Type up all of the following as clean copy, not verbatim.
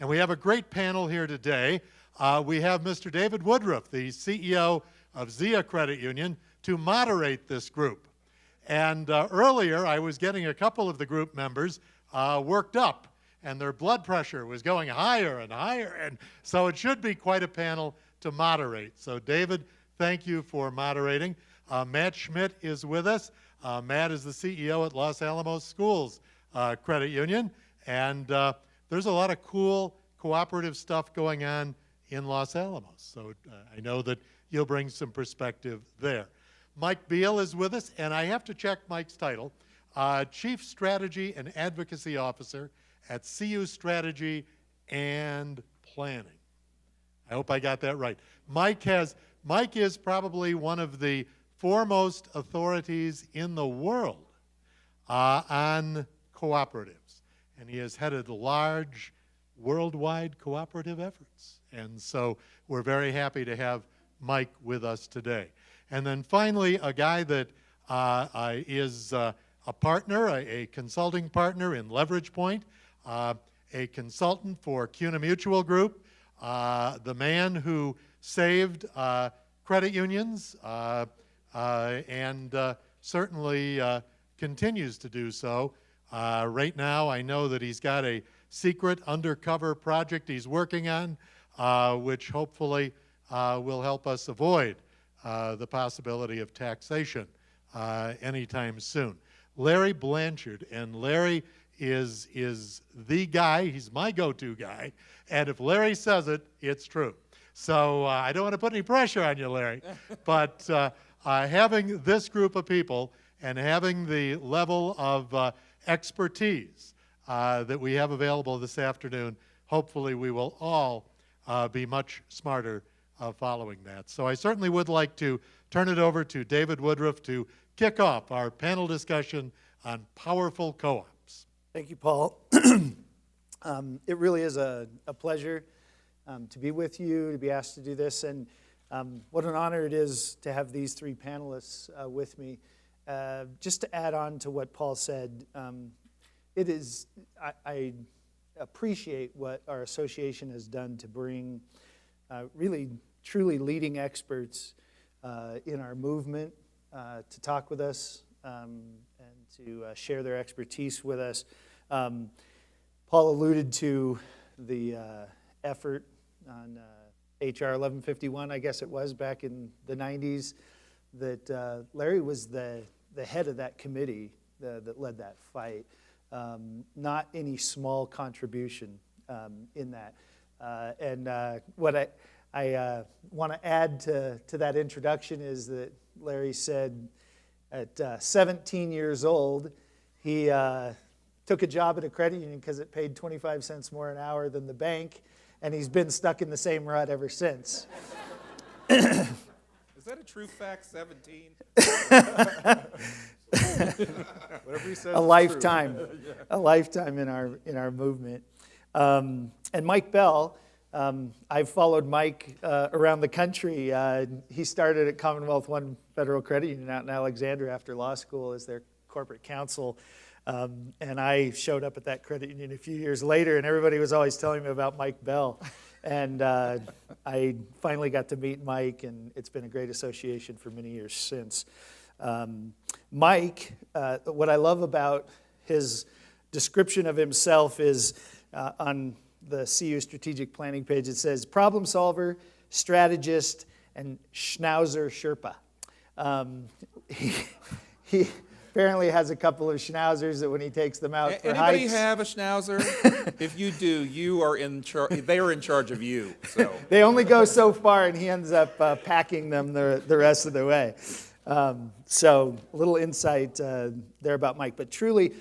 And we have a great panel here today. We have Mr. David Woodruff, the CEO of Zia Credit Union, to moderate this group. And earlier, I was getting a couple of the group members worked up, and their blood pressure was going higher and higher, and so it should be quite a panel to moderate. So David, thank you for moderating. Matt Schmidt is with us. Matt is the CEO at Los Alamos Schools Credit Union, and there's a lot of cool cooperative stuff going on in Los Alamos. So I know that you'll bring some perspective there. Mike Beal is with us, and I have to check Mike's title, Chief Strategy and Advocacy Officer at CU Strategy and Planning. I hope I got that right. Mike is probably one of the foremost authorities in the world on cooperatives, and he has headed large worldwide cooperative efforts. And so we're very happy to have Mike with us today. And then finally, a guy that is a partner, a consulting partner in Leverage Point, a consultant for CUNA Mutual Group, the man who saved credit unions and certainly continues to do so. Right now, I know that he's got a secret undercover project he's working on, which hopefully will help us avoid the possibility of taxation anytime soon. Larry Blanchard, and Larry is the guy. He's my go-to guy, and if Larry says it, it's true. So I don't want to put any pressure on you, Larry, but having this group of people and having the level of expertise that we have available this afternoon, hopefully we will all be much smarter following that. So I certainly would like to turn it over to David Woodruff to kick off our panel discussion on powerful co-ops. Thank you, Paul. It really is a pleasure to be with you, to be asked to do this, and what an honor it is to have these three panelists with me. Just to add on to what Paul said, I appreciate what our association has done to bring really truly leading experts in our movement to talk with us and to share their expertise with us. Paul alluded to the effort on HR 1151, I guess it was, back in the 90s, that Larry was the head of that committee that led that fight. Not any small contribution in that. And what I want to add to that introduction is that Larry said at 17 years old, he took a job at a credit union because it paid 25 cents more an hour than the bank, and he's been stuck in the same rut ever since. Is that a true fact, 17? Whatever he says, a lifetime, yeah. A lifetime in our movement. And Mike Bell, I've followed Mike around the country. He started at Commonwealth One Federal Credit Union out in Alexandria after law school as their corporate counsel. And I showed up at that credit union a few years later, and everybody was always telling me about Mike Bell. And I finally got to meet Mike, and it's been a great association for many years since. Mike, what I love about his description of himself is on the CU strategic planning page, it says problem solver, strategist, and Schnauzer Sherpa. He apparently has a couple of schnauzers that when he takes them out for Anybody hikes. have a schnauzer? If you do, you are in charge. They are in charge of you. So They only go so far, and he ends up packing them the rest of the way. So a little insight there about Mike. But truly,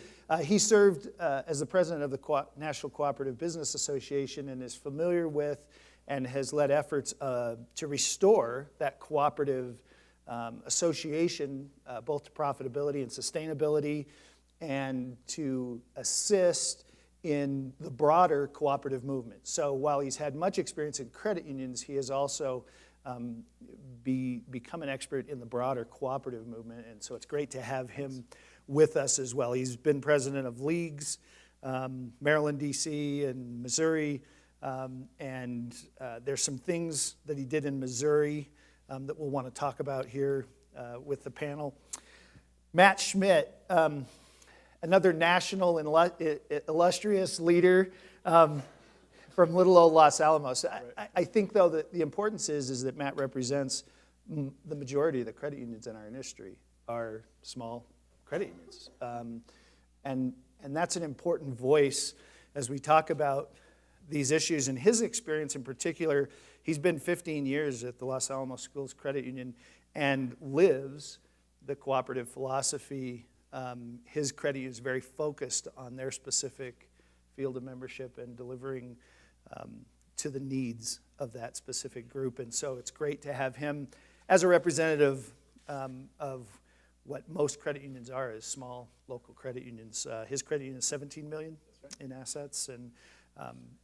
he served as the president of the National Cooperative Business Association and is familiar with and has led efforts to restore that cooperative association, both to profitability and sustainability, and to assist in the broader cooperative movement. So while he's had much experience in credit unions, he has also become an expert in the broader cooperative movement, and so it's great to have him with us as well. He's been president of leagues, Maryland, D.C., and Missouri, And there's some things that he did in Missouri that we'll want to talk about here with the panel. Matt Schmidt, another national illustrious leader from little old Los Alamos. I think, though, that the importance is that Matt represents the majority of the credit unions in our industry are small credit unions. And that's an important voice as we talk about these issues. And his experience in particular, he's been 15 years at the Los Alamos Schools Credit Union and lives the cooperative philosophy. His credit union is very focused on their specific field of membership and delivering to the needs of that specific group. And so it's great to have him as a representative of what most credit unions are, as small local credit unions. His credit union is $17 million in assets, and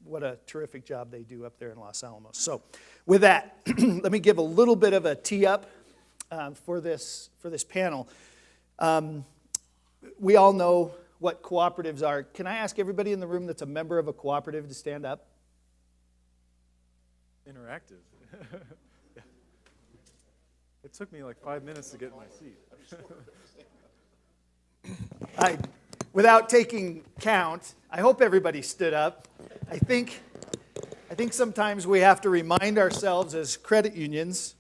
what a terrific job they do up there in Los Alamos. So with that, let me give a little bit of a tee up for this panel. We all know what cooperatives are. Can I ask everybody in the room that's a member of a cooperative to stand up? Interactive. It took me like 5 minutes to get in my seat. Without taking count, I hope everybody stood up. I think sometimes we have to remind ourselves as credit unions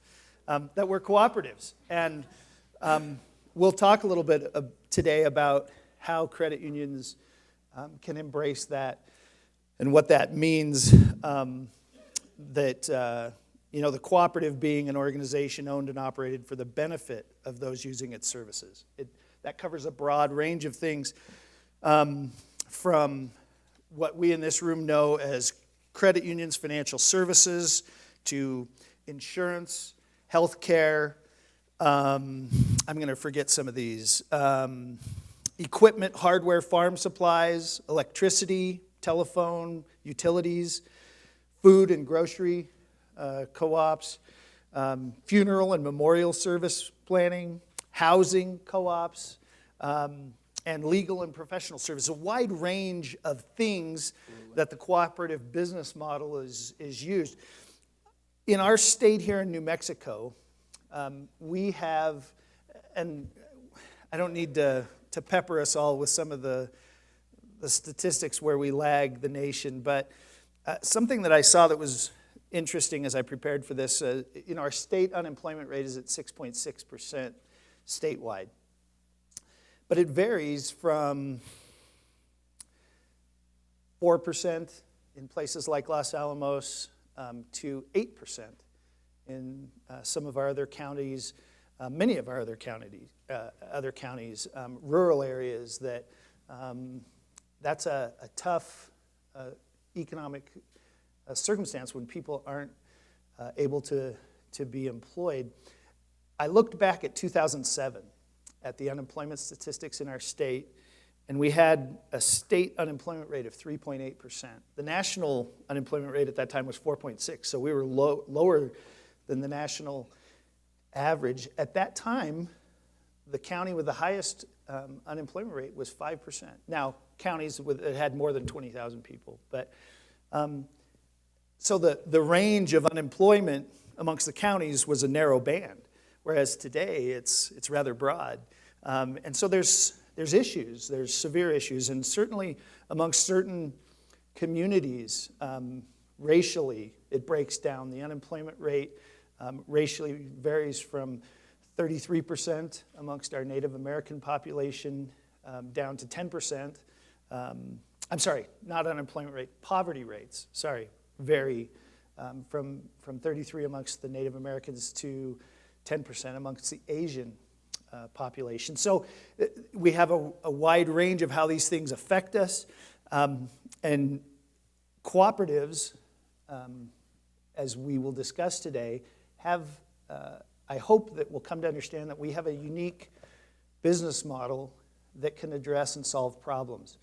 that we're cooperatives. And we'll talk a little bit today about how credit unions can embrace that and what that means, that the cooperative being an organization owned and operated for the benefit of those using its services. That covers a broad range of things, from what we in this room know as credit unions, financial services, to insurance, healthcare. I'm going to forget some of these. Equipment, hardware, farm supplies, electricity, telephone, utilities, food and grocery co-ops, funeral and memorial service planning, housing co-ops, and legal and professional service. A wide range of things that the cooperative business model is used. In our state here in New Mexico, we have, and I don't need to pepper us all with some of the statistics where we lag the nation, but something that I saw that was interesting as I prepared for this, our state unemployment rate is at 6.6% statewide. But it varies from 4% in places like Los Alamos to 8% in some of our other counties, many of our other counties, rural areas that's a tough economic circumstance when people aren't able to be employed. I looked back at 2007 at the unemployment statistics in our state, and we had a state unemployment rate of 3.8%. The national unemployment rate at that time was 4.6%, so we were lower than the national average. At that time, the county with the highest unemployment rate was 5%. Now, counties that had more than 20,000 people, but so the range of unemployment amongst the counties was a narrow band, whereas today it's rather broad. And so there's issues, there's severe issues, and certainly amongst certain communities, racially, it breaks down. The unemployment rate racially varies from 33% amongst our Native American population down to 10%. I'm sorry, not unemployment rate, poverty rates, vary from 33 amongst the Native Americans to 10% amongst the Asian population. So we have a wide range of how these things affect us. And cooperatives, as we will discuss today, have, I hope that we'll come to understand that we have a unique business model that can address and solve problems.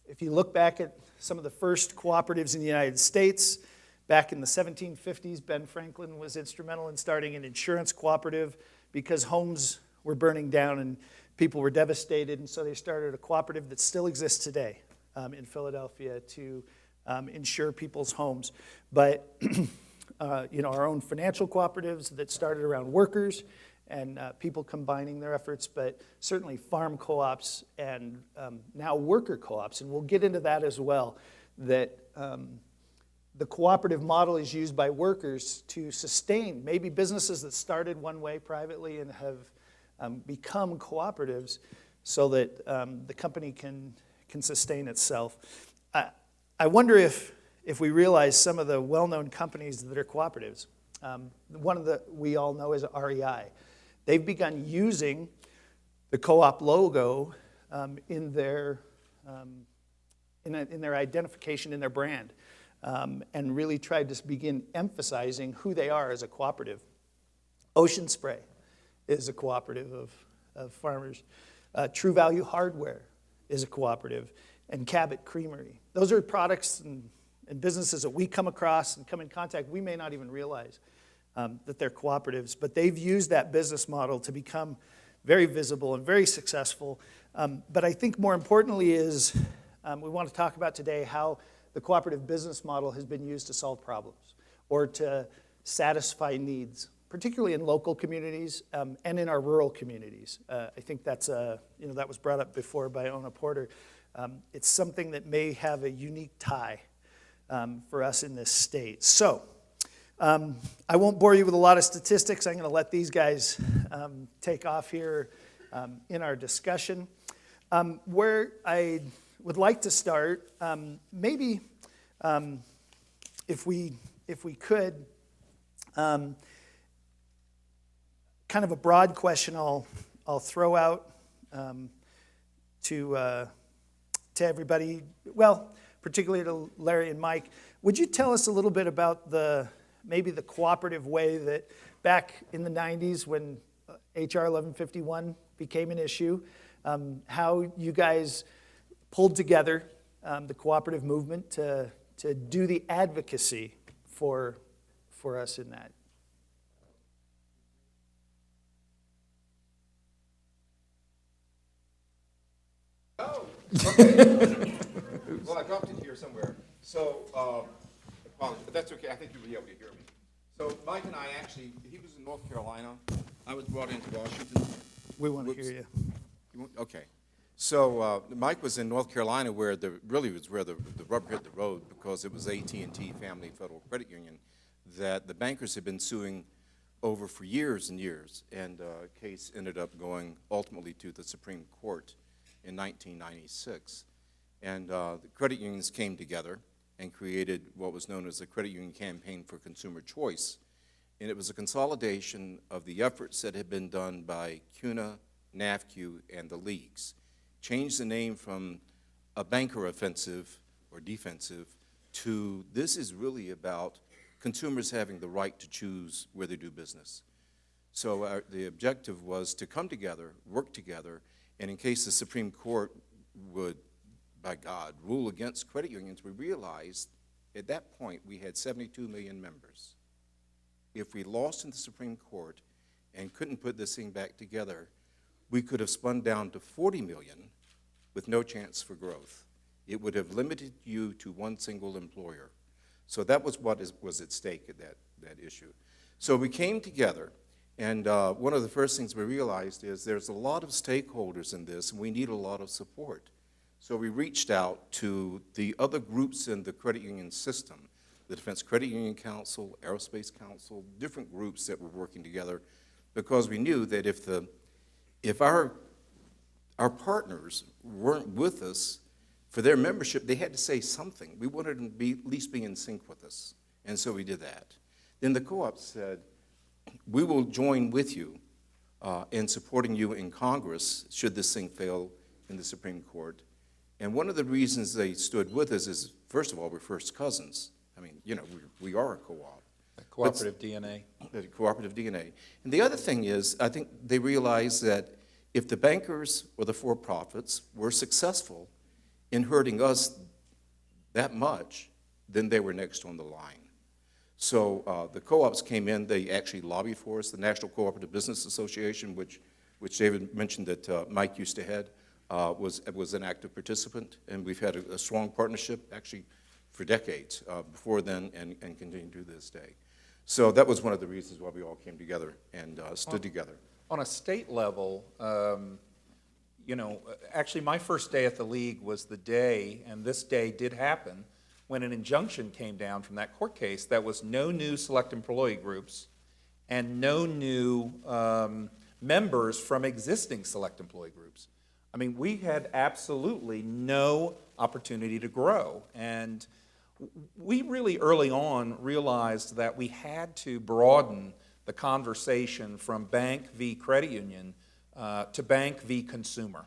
If you look back at some of the first cooperatives in the United States, back in the 1750s, Ben Franklin was instrumental in starting an insurance cooperative because homes were burning down and people were devastated, and so they started a cooperative that still exists today in Philadelphia to insure people's homes. But our own financial cooperatives that started around workers and people combining their efforts, but certainly farm co-ops and now worker co-ops, and we'll get into that as well, that the cooperative model is used by workers to sustain maybe businesses that started one way privately and have become cooperatives so that the company can sustain itself. I wonder if we realize some of the well-known companies that are cooperatives. One of the we all know is REI. They've begun using the co-op logo in their identification, in their brand, and really tried to begin emphasizing who they are as a cooperative. Ocean Spray is a cooperative of farmers. True Value Hardware is a cooperative, and Cabot Creamery. Those are products and businesses that we come across and come in contact. We may not even realize that they're cooperatives, but they've used that business model to become very visible and very successful. But I think more importantly is we want to talk about today how the cooperative business model has been used to solve problems or to satisfy needs, particularly in local communities and in our rural communities. I think that's that was brought up before by Ona Porter. It's something that may have a unique tie for us in this state. So I won't bore you with a lot of statistics. I'm going to let these guys take off here in our discussion. Where I would like to start, maybe if we could, kind of a broad question I'll throw out to everybody, well, particularly to Larry and Mike. Would you tell us a little bit about maybe the cooperative way that back in the 90s when HR 1151 became an issue, how you guys pulled together the cooperative movement to do the advocacy for us in that? Oh, okay. Well, I dropped it here somewhere. So, apologies, but that's okay. I think you'll be able to hear me. So, Mike and I actually, he was in North Carolina. I was brought into Washington. We want to hear you. Okay. So, Mike was in North Carolina where the rubber hit the road because it was AT&T Family Federal Credit Union that the bankers had been suing over for years and years. And the case ended up going ultimately to the Supreme Court in 1996. And the credit unions came together and created what was known as the Credit Union Campaign for Consumer Choice. And it was a consolidation of the efforts that had been done by CUNA, NAFCU, and the leagues. Changed the name from a banker offensive or defensive to this is really about consumers having the right to choose where they do business. So the objective was to come together, work together, and in case the Supreme Court would, by God, rule against credit unions, we realized at that point we had 72 million members. If we lost in the Supreme Court and couldn't put this thing back together, we could have spun down to 40 million with no chance for growth. It would have limited you to one single employer. So that was what was at stake at that issue. So we came together, and one of the first things we realized is there's a lot of stakeholders in this, and we need a lot of support. So we reached out to the other groups in the credit union system, the Defense Credit Union Council, Aerospace Council, different groups that were working together, because we knew that if our partners weren't with us for their membership, they had to say something. We wanted them to be at least be in sync with us, and so we did that. Then the co-op said, we will join with you in supporting you in Congress should this thing fail in the Supreme Court. And one of the reasons they stood with us is, first of all, we're first cousins. I mean, we are a co-op. Cooperative DNA. Cooperative DNA. And the other thing is, I think they realized that if the bankers or the for-profits were successful in hurting us that much, then they were next on the line. So the co-ops came in, they actually lobbied for us. The National Cooperative Business Association, which David mentioned that Mike used to head, was an active participant, and we've had a strong partnership actually for decades, before then and continue to this day. So that was one of the reasons why we all came together and stood together. On a state level, you know, actually my first day at the league was the day, and this day did happen, when an injunction came down from that court case that was no new select employee groups and no new members from existing select employee groups. I mean, we had absolutely no opportunity to grow. And we really early on realized that we had to broaden the conversation from bank v. credit union to bank v. consumer.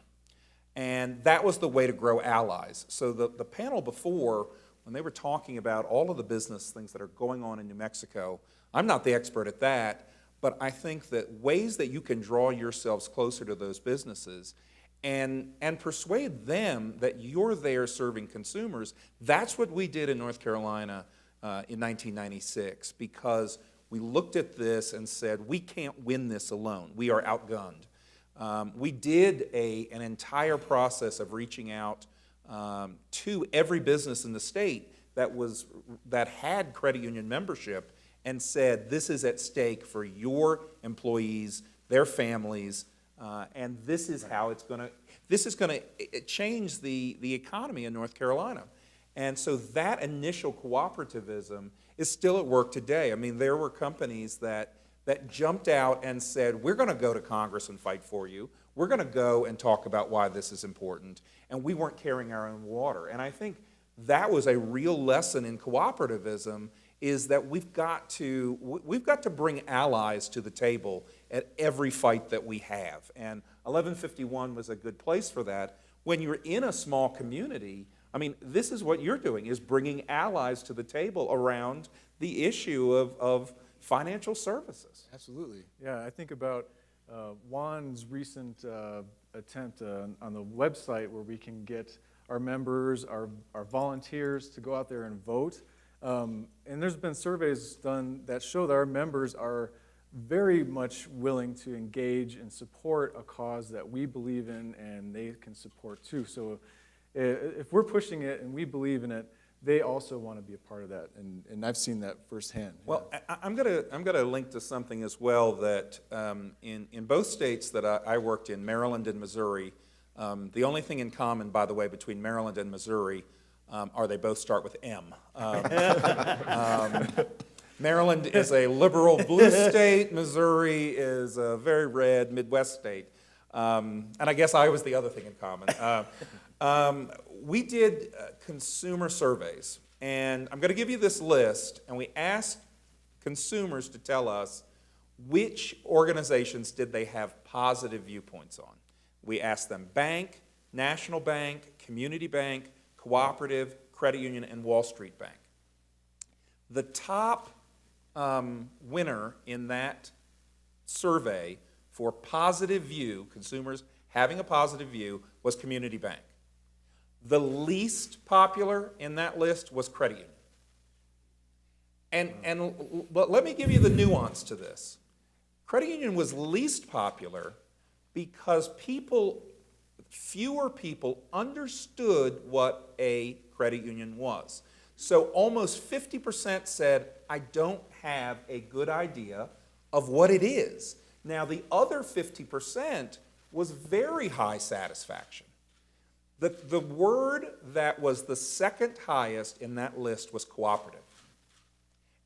And that was the way to grow allies. So the panel before, when they were talking about all of the business things that are going on in New Mexico, I'm not the expert at that, but I think that ways that you can draw yourselves closer to those businesses and persuade them that you're there serving consumers, that's what we did in North Carolina in 1996, because we looked at this and said, we can't win this alone. We are outgunned. We did an entire process of reaching out to every business in the state that had credit union membership and said, this is at stake for your employees, their families, and this is how this is going to change the economy in North Carolina. And so that initial cooperativism is still at work today. I mean, there were companies that jumped out and said, we're going to go to Congress and fight for you. We're going to go and talk about why this is important. And we weren't carrying our own water. And I think that was a real lesson in cooperativism, is that we've got to bring allies to the table at every fight that we have. And 1151 was a good place for that. When you're in a small community, I mean, this is what you're doing, is bringing allies to the table around the issue of financial services. Absolutely. Yeah, I think about Juan's recent attempt on the website where we can get our members, our volunteers to go out there and vote. And there's been surveys done that show that our members are very much willing to engage and support a cause that we believe in and they can support too. So if we're pushing it and we believe in it, they also want to be a part of that, and I've seen that firsthand. Well, I'm gonna link to something as well that in both states that I worked in, Maryland and Missouri, the only thing in common, by the way, between Maryland and Missouri are they both start with M. Maryland is a liberal blue state. Missouri is a very red Midwest state. And I guess I was the other thing in common. We did consumer surveys, and I'm going to give you this list, and we asked consumers to tell us which organizations did they have positive viewpoints on. We asked them bank, national bank, community bank, cooperative, credit union, and Wall Street Bank. The top winner in that survey for positive view, consumers having a positive view, was community bank. The least popular in that list was credit union. But let me give you the nuance to this. Credit union was least popular because fewer people understood what a credit union was. So almost 50% said, I don't have a good idea of what it is. Now the other 50% was very high satisfaction. The word that was the second highest in that list was cooperative.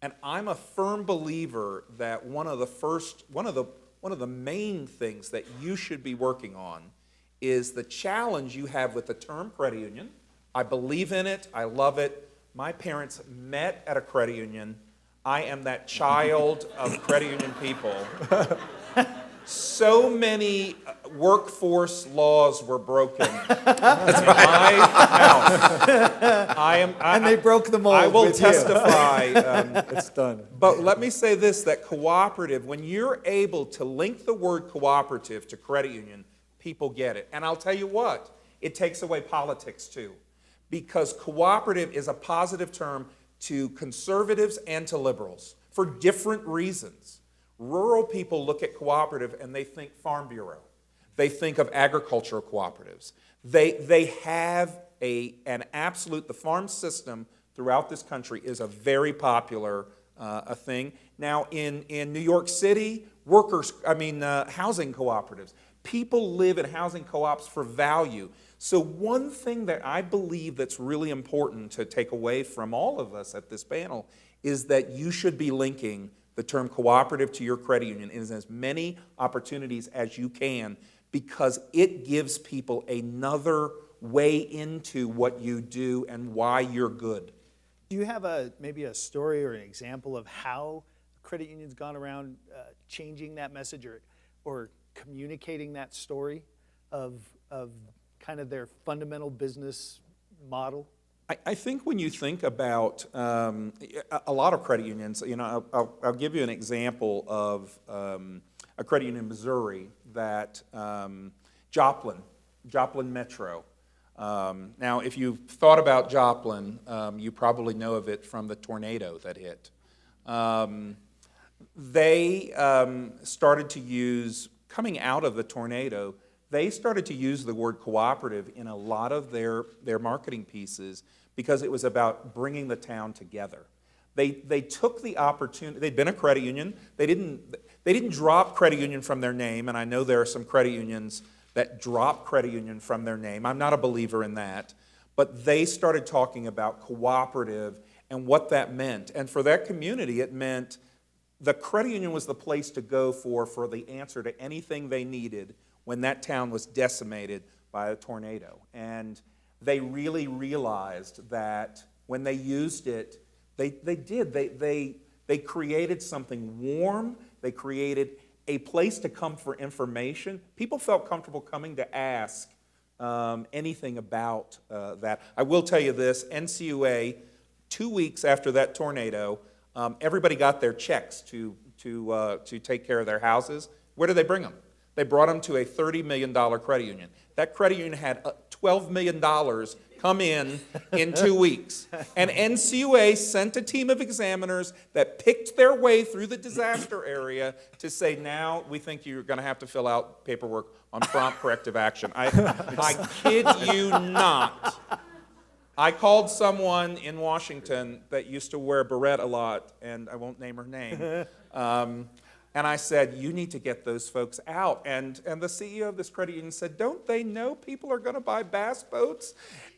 And I'm a firm believer that one of the main things that you should be working on is the challenge you have with the term credit union. I believe in it, I love it. My parents met at a credit union. I am that child of credit union people. So many workforce laws were broken in my house. And they broke the mold. I will with you. testify. It's done. But let me say this, that cooperative, when you're able to link the word cooperative to credit union, people get it. And I'll tell you what, it takes away politics too. Because cooperative is a positive term to conservatives and to liberals for different reasons. Rural people look at cooperative and they think Farm Bureau. They think of agricultural cooperatives. They have the farm system throughout this country is a very popular a thing. Now, in New York City, housing cooperatives. People live in housing co-ops for value. So one thing that I believe that's really important to take away from all of us at this panel is that you should be linking the term cooperative to your credit union in as many opportunities as you can, because it gives people another way into what you do and why you're good. Do you have maybe a story or an example of how credit union's gone around changing that message or communicating that story of kind of their fundamental business model? I think when you think about a lot of credit unions, I'll give you an example of a credit union in Missouri that Joplin Metro. Now, if you've thought about Joplin, you probably know of it from the tornado that hit. They started to use, coming out of the tornado, they started to use the word cooperative in a lot of their marketing pieces because it was about bringing the town together. They took the opportunity. They'd been a credit union. They didn't drop credit union from their name, and I know there are some credit unions that drop credit union from their name. I'm not a believer in that. But they started talking about cooperative and what that meant. And for that community, it meant the credit union was the place to go for the answer to anything they needed when that town was decimated by a tornado. And they really realized that when they used it, they created something warm. They created a place to come for information. People felt comfortable coming to ask anything about that. I will tell you this, NCUA, 2 weeks after that tornado, everybody got their checks to take care of their houses. Where did they bring them? They brought them to a $30 million credit union. That credit union had $12 million come in 2 weeks. And NCUA sent a team of examiners that picked their way through the disaster area to say, now we think you're going to have to fill out paperwork on prompt corrective action. I kid you not. I called someone in Washington that used to wear a beret a lot, and I won't name her name. And I said, you need to get those folks out. And the CEO of this credit union said, don't they know people are going to buy bass boats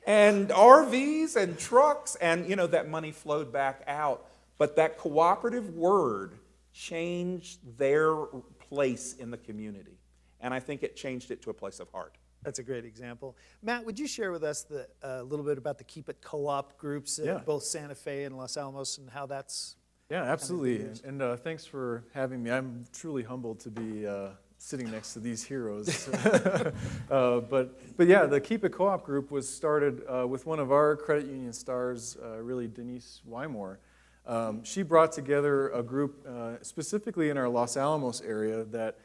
and RVs and trucks? And, that money flowed back out. But that cooperative word changed their place in the community. And I think it changed it to a place of heart. That's a great example. Matt, would you share with us a little bit about the Keep It Co-op groups Yeah. at both Santa Fe and Los Alamos and how that's... Yeah, absolutely. And thanks for having me. I'm truly humbled to be sitting next to these heroes. But yeah, the Keep It Co-op group was started with one of our credit union stars, really Denise Wymore. She brought together a group specifically in our Los Alamos area that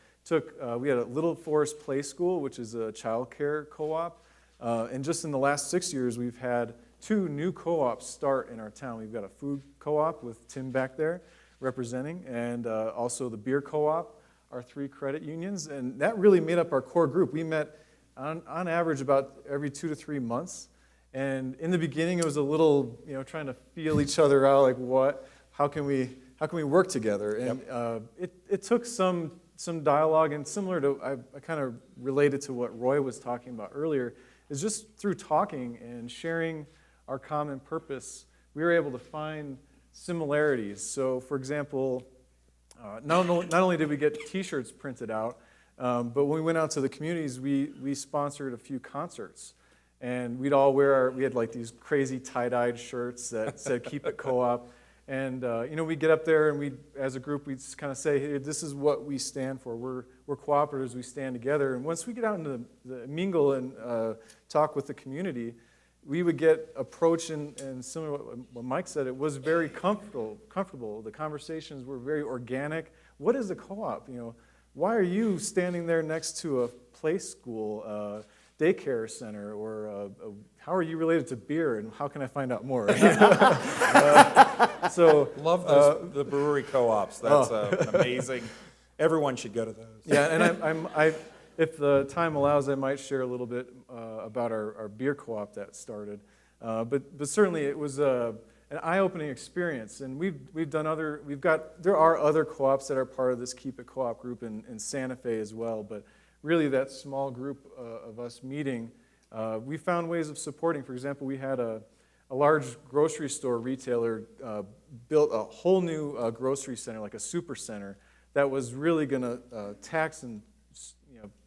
we had a Little Forest Play School, which is a child care co-op. And just in the last 6 years, we've had 2 new co-ops start in our town. We've got a food co-op with Tim back there representing, and also the beer co-op, our 3 credit unions. And that really made up our core group. We met on average about every 2 to 3 months. And in the beginning, it was a little, trying to feel each other out, like how can we work together? And it took some dialogue, and similar to, I kind of related to what Roy was talking about earlier, is just through talking and sharing our common purpose, we were able to find similarities. So, for example, not only did we get T-shirts printed out, but when we went out to the communities, we sponsored a few concerts. And we'd all we had like these crazy tie-dyed shirts that said Keep It Co-op. And, we'd get up there and as a group, we'd just kind of say, hey, this is what we stand for. We're cooperatives, we stand together. And once we get out into the mingle and talk with the community, we would get approached, and similar to what Mike said, it was very comfortable. The conversations were very organic. What is a co-op? Why are you standing there next to a play school, daycare center, or how are you related to beer, and how can I find out more? Love the brewery co-ops. That's amazing. Everyone should go to those. Yeah, and if the time allows, I might share a little bit about our beer co-op that started. But certainly it was an eye-opening experience. And there are other co-ops that are part of this Keep It Co-op group in Santa Fe as well, but really that small group of us meeting, we found ways of supporting. For example, we had a large grocery store retailer built a whole new grocery center, like a super center, that was really going to tax and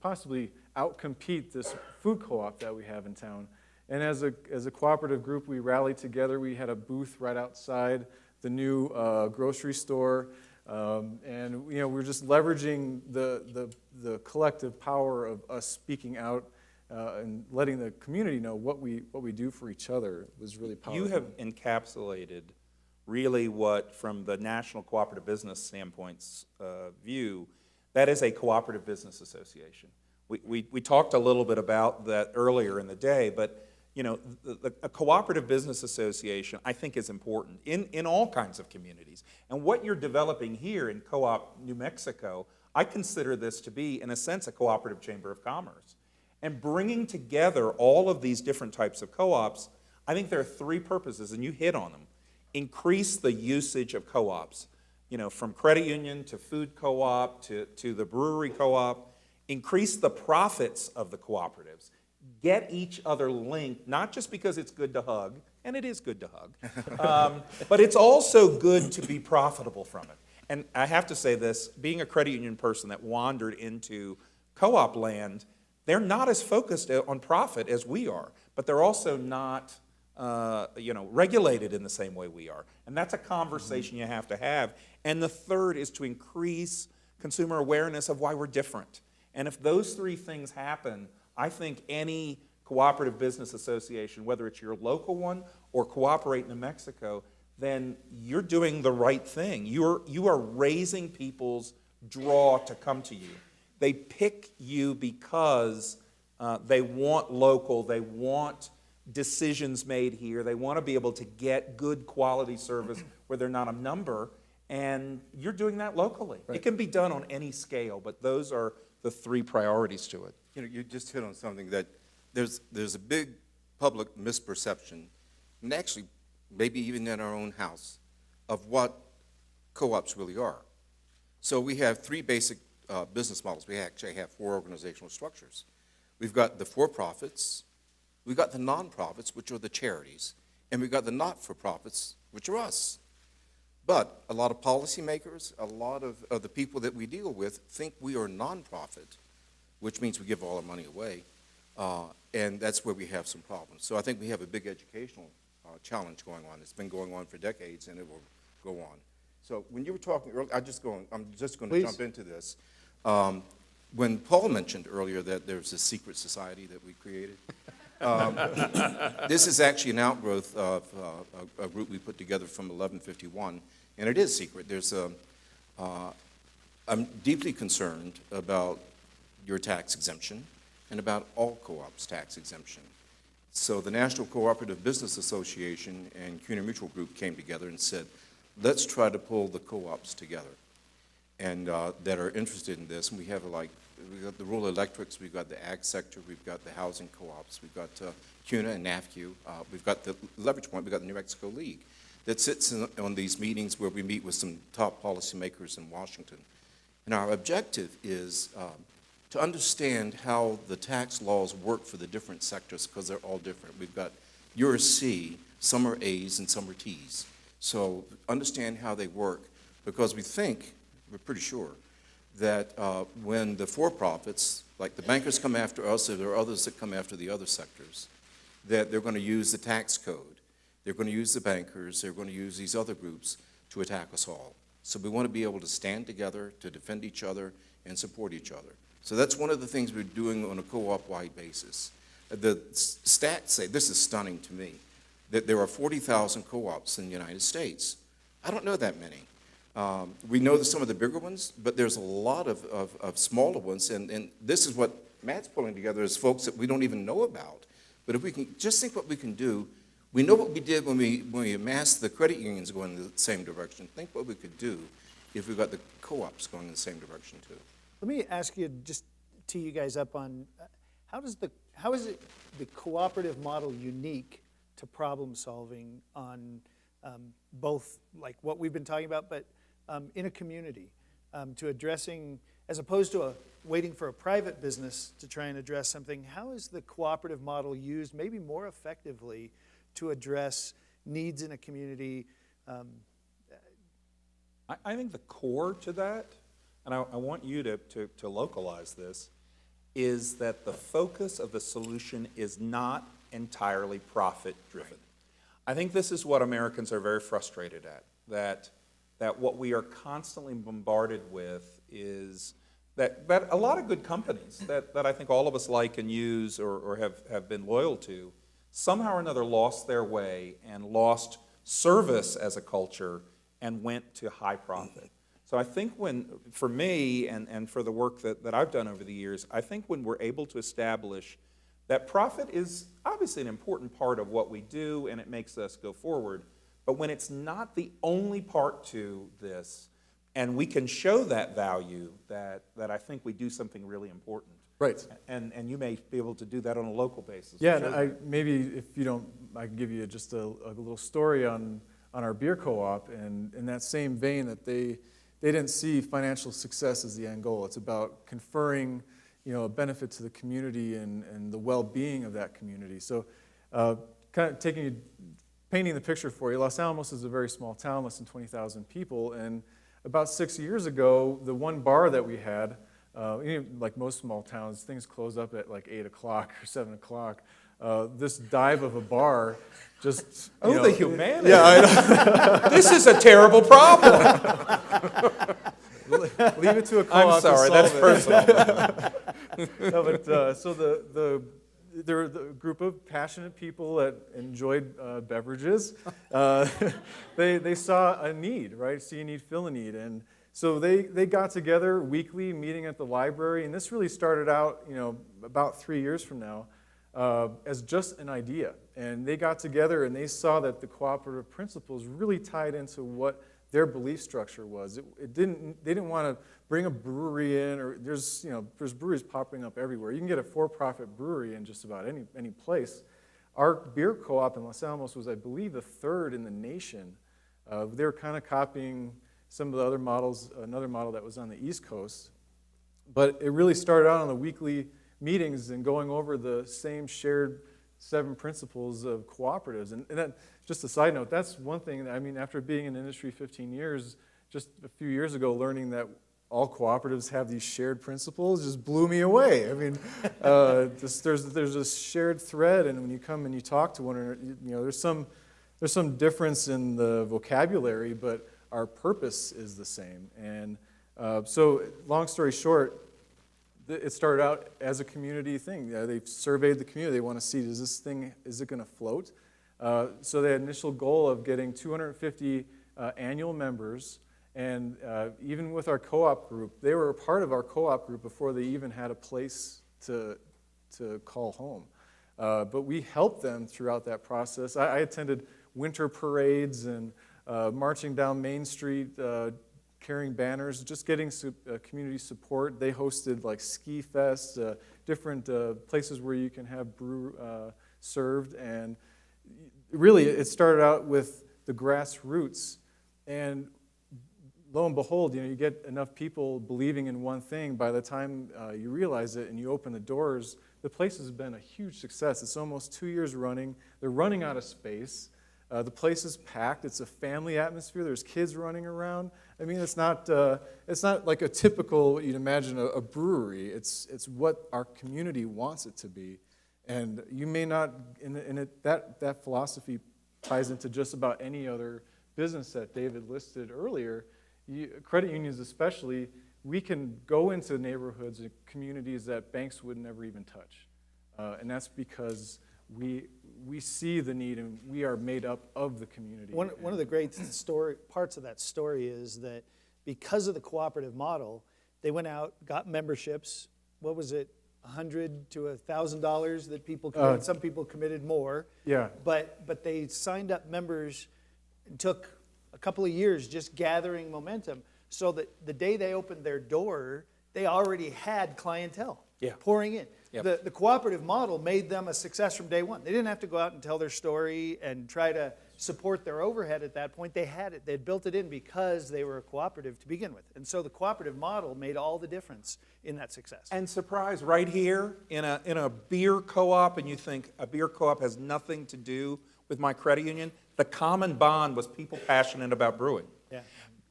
possibly outcompete this food co-op that we have in town. And as a cooperative group, we rallied together. We had a booth right outside the new grocery store, and we're just leveraging the collective power of us speaking out and letting the community know what we do for each other. It was really powerful. You have encapsulated really what, from the National Cooperative Business standpoint's view, that is a cooperative business association. We talked a little bit about that earlier in the day, but a cooperative business association, I think, is important in all kinds of communities. And what you're developing here in Co-op New Mexico, I consider this to be, in a sense, a cooperative chamber of commerce. And bringing together all of these different types of co-ops, I think there are three purposes, and you hit on them. Increase the usage of co-ops, from credit union to food co-op to the brewery co-op. Increase the profits of the cooperatives. Get each other linked, not just because it's good to hug, and it is good to hug, but it's also good to be profitable from it. And I have to say this, being a credit union person that wandered into co-op land, they're not as focused on profit as we are, but they're also not regulated in the same way we are. And that's a conversation you have to have. And the third is to increase consumer awareness of why we're different. And if those three things happen, I think any cooperative business association, whether it's your local one or Cooperate New Mexico, then you're doing the right thing. You are raising people's draw to come to you. They pick you because they want local, they want decisions made here, they want to be able to get good quality service where they're not a number, and you're doing that locally. Right. It can be done on any scale, but those are the three priorities to it. You just hit on something that there's a big public misperception, and actually maybe even in our own house, of what co-ops really are. So we have three basic business models. We actually have four organizational structures. We've got the for-profits, we've got the non-profits, which are the charities, and we've got the not-for-profits, which are us. But a lot of policymakers, a lot of the people that we deal with think we are non-profit, which means we give all our money away, and that's where we have some problems. So I think we have a big educational challenge going on. It's been going on for decades, and it will go on. So when you were talking earlier, I'm just going to jump into this. When Paul mentioned earlier that there's a secret society that we created, this is actually an outgrowth of a group we put together from 1151, and it is secret. I'm deeply concerned about your tax exemption and about all co-ops' tax exemption. So the National Cooperative Business Association and CUNA Mutual Group came together and said, let's try to pull the co-ops together and that are interested in this. And we've got the rural electrics, we've got the ag sector, we've got the housing co-ops, we've got CUNA and NAFCU, we've got the leverage point, we've got the New Mexico League that sits on these meetings where we meet with some top policymakers in Washington. And our objective is to understand how the tax laws work for the different sectors, because they're all different. We've got you're a C, some are A's, and some are T's. So understand how they work, because we're pretty sure, that when the for-profits, like the bankers come after us, or there are others that come after the other sectors, that they're going to use the tax code, they're going to use the bankers, they're going to use these other groups to attack us all. So we want to be able to stand together, to defend each other, and support each other. So that's one of the things we're doing on a co-op-wide basis. The stats say, this is stunning to me, that there are 40,000 co-ops in the United States. I don't know that many. We know that some of the bigger ones, but there's a lot of smaller ones, and this is what Matt's pulling together is folks that we don't even know about. But if we can just think what we can do, we know what we did when we amassed the credit unions going in the same direction. Think what we could do if we got the co-ops going in the same direction too. Let me ask you, just tee you guys up on, how is the cooperative model unique to problem solving on both like what we've been talking about, but in a community, to addressing, as opposed to waiting for a private business to try and address something, how is the cooperative model used maybe more effectively to address needs in a community? I think the core to that, and I want you to localize this, is that the focus of the solution is not entirely profit-driven. I think this is what Americans are very frustrated at, that what we are constantly bombarded with is that a lot of good companies that I think all of us like and use or have been loyal to, somehow or another lost their way and lost service as a culture and went to high profit. So I think for me and for the work that I've done over the years, I think when we're able to establish that profit is obviously an important part of what we do and it makes us go forward, but when it's not the only part to this, and we can show that value, that I think we do something really important. Right. And you may be able to do that on a local basis. Yeah, and maybe if you don't, I can give you just a little story on our beer co-op, and in that same vein that they didn't see financial success as the end goal. It's about conferring, a benefit to the community and the well-being of that community. So kind of painting the picture for you, Los Alamos is a very small town, less than 20,000 people, and about 6 years ago, the one bar that we had, like most small towns, things close up at like 8 o'clock or 7 o'clock. This dive of a bar just... the humanity. Yeah, I know. This is a terrible problem. Leave it to a co-op. I'm sorry, that's personal. No, but so there were a group of passionate people that enjoyed beverages. They saw a need, right? See a need, fill a need, and so they got together weekly, meeting at the library, and this really started out, about 3 years from now, as just an idea. And they got together and they saw that the cooperative principles really tied into what their belief structure was. They didn't want to bring a brewery in, or there's breweries popping up everywhere. You can get a for-profit brewery in just about any place. Our beer co-op in Los Alamos was, I believe, the third in the nation. They were kind of copying some of the other models, another model that was on the East Coast. But it really started out on the weekly meetings and going over the same shared 7 principles of cooperatives. And that, just a side note, that's one thing, after being in the industry 15 years, just a few years ago, learning that all cooperatives have these shared principles just blew me away. There's this shared thread, and when you come and you talk to one another, there's some difference in the vocabulary, but our purpose is the same. And so, long story short, it started out as a community thing. They surveyed the community. They want to see, is it going to float? So they had an initial goal of getting 250 annual members, and even with our co-op group, they were a part of our co-op group before they even had a place to call home. But we helped them throughout that process. I attended winter parades and marching down Main Street, carrying banners, just getting community support. They hosted like ski fests, different places where you can have brew served, and really it started out with the grassroots, and lo and behold, you get enough people believing in one thing. By the time you realize it and you open the doors, the place has been a huge success. It's almost 2 years running. They're running out of space. The place is packed. It's a family atmosphere. There's kids running around. It's not like a typical, you'd imagine, a brewery. It's what our community wants it to be. And you may not, that philosophy ties into just about any other business that David listed earlier. Credit unions especially, we can go into neighborhoods and communities that banks would never even touch. And that's because we see the need, and we are made up of the community. One of the great parts of that story is that because of the cooperative model, they went out, got memberships. What was it, $100 to $1,000 that people committed? Some people committed more. Yeah. But they signed up members. It took a couple of years just gathering momentum, so that the day they opened their door, they already had clientele pouring in. Yep. The cooperative model made them a success from day one. They didn't have to go out and tell their story and try to support their overhead at that point. They had it. They had built it in because they were a cooperative to begin with. And so the cooperative model made all the difference in that success. And surprise, right here in a beer co-op, and you think a beer co-op has nothing to do with my credit union, the common bond was people passionate about brewing. Yeah.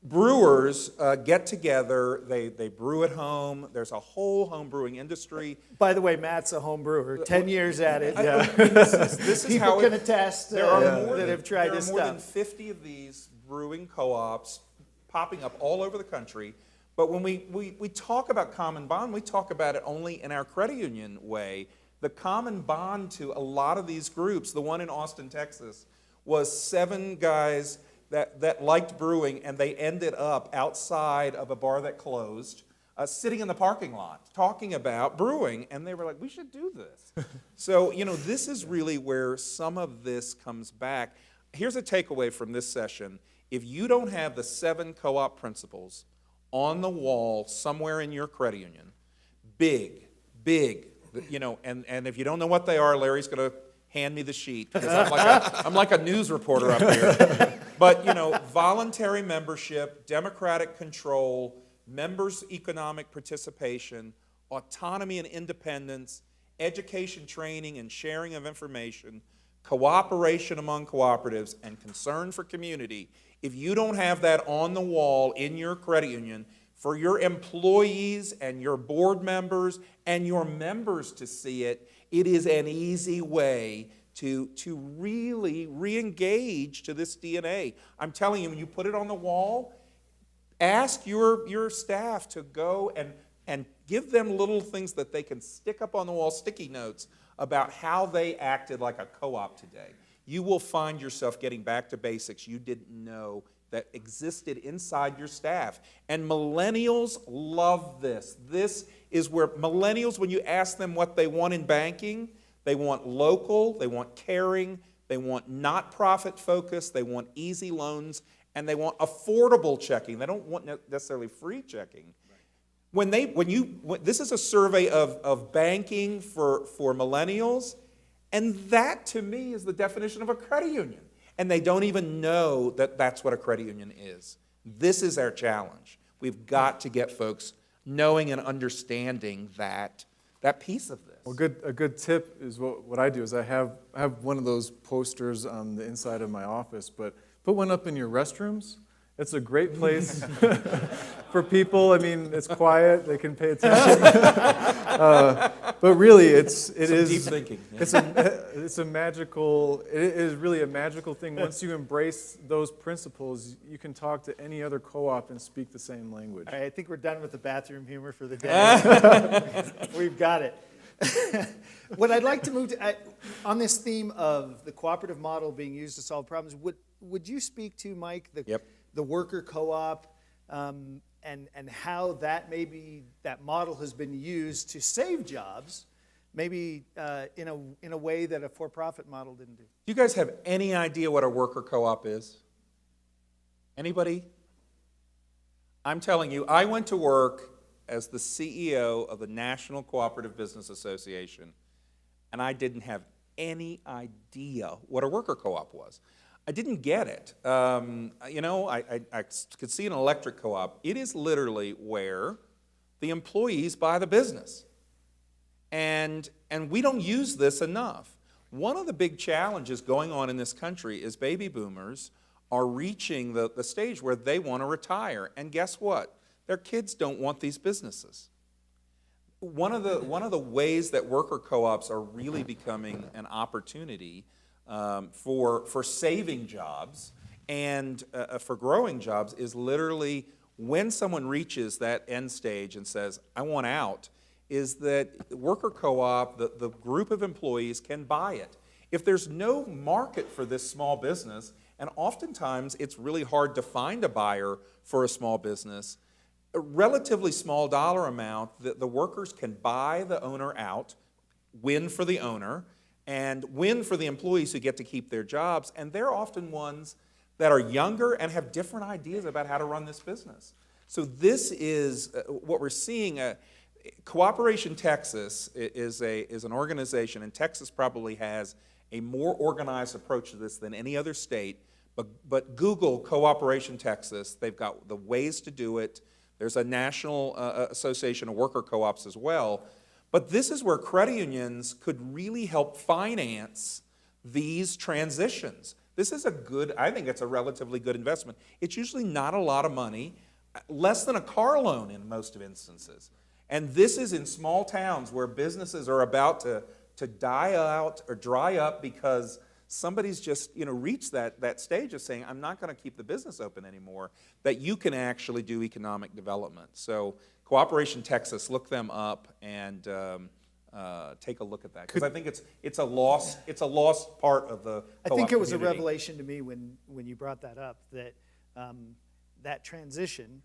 Brewers get together, they brew at home, there's a whole home brewing industry. By the way, Matt's a home brewer, 10 years at it. This is People how can attest there are more that than, have tried there this are more stuff. than 50 of these brewing co-ops popping up all over the country. But when we talk about common bond, we talk about it only in our credit union way. The common bond to a lot of these groups, the one in Austin, Texas, was 7 guys that liked brewing, and they ended up outside of a bar that closed, sitting in the parking lot, talking about brewing, and they were like, we should do this. So, this is really where some of this comes back. Here's a takeaway from this session. If you don't have the 7 co-op principles on the wall somewhere in your credit union, big, and if you don't know what they are, Larry's going to hand me the sheet, because I'm like a news reporter up here. But, voluntary membership, democratic control, members' economic participation, autonomy and independence, education, training, and sharing of information, cooperation among cooperatives, and concern for community. If you don't have that on the wall in your credit union for your employees and your board members and your members to see it, it is an easy way to really re-engage to this DNA. I'm telling you, when you put it on the wall, ask your staff to go and give them little things that they can stick up on the wall, sticky notes, about how they acted like a co-op today. You will find yourself getting back to basics you didn't know that existed inside your staff. And millennials love this. This is where millennials, when you ask them what they want in banking, they want local, they want caring, they want not profit focused, they want easy loans, and they want affordable checking. They don't want necessarily free checking. This is a survey of banking for millennials, and that to me is the definition of a credit union. And they don't even know that that's what a credit union is. This is our challenge. We've got to get folks knowing and understanding that piece of this. Well, a good tip is what I do is I have one of those posters on the inside of my office, but put one up in your restrooms. It's a great place for people. I mean, it's quiet; they can pay attention. But really, it is deep thinking. Yeah. It's a magical. It is really a magical thing. Once you embrace those principles, you can talk to any other co-op and speak the same language. All right, I think we're done with the bathroom humor for the day. We've got it. What I'd like to move to, on this theme of the cooperative model being used to solve problems, would you speak to, Mike, the worker co-op, and how that model has been used to save jobs, maybe in a way that a for-profit model didn't do? Do you guys have any idea what a worker co-op is? Anybody? I'm telling you, I went to work as the CEO of the National Cooperative Business Association, and I didn't have any idea what a worker co-op was. I didn't get it. I could see an electric co-op. It is literally where the employees buy the business. And we don't use this enough. One of the big challenges going on in this country is baby boomers are reaching the stage where they want to retire. And guess what? Their kids don't want these businesses. One of the ways that worker co-ops are really becoming an opportunity for saving jobs and for growing jobs is literally when someone reaches that end stage and says, I want out, is that worker co-op, the group of employees can buy it. If there's no market for this small business, and oftentimes it's really hard to find a buyer for a small business, a relatively small dollar amount, the workers can buy the owner out, win for the owner, and win for the employees who get to keep their jobs, and they're often ones that are younger and have different ideas about how to run this business. So this is what we're seeing. Cooperation Texas is an organization, and Texas probably has a more organized approach to this than any other state. But Google Cooperation Texas, they've got the ways to do it. There's a national association of worker co-ops as well. But this is where credit unions could really help finance these transitions. This is a good, I think it's a relatively good investment. It's usually not a lot of money, less than a car loan in most of instances. And this is in small towns where businesses are about to die out or dry up because somebody's just reached that stage of saying, I'm not going to keep the business open anymore, that you can actually do economic development. So Cooperation Texas, look them up and take a look at that, because I think it's a lost part of the I co-op think it was a community. revelation to me when you brought that up, that that transition,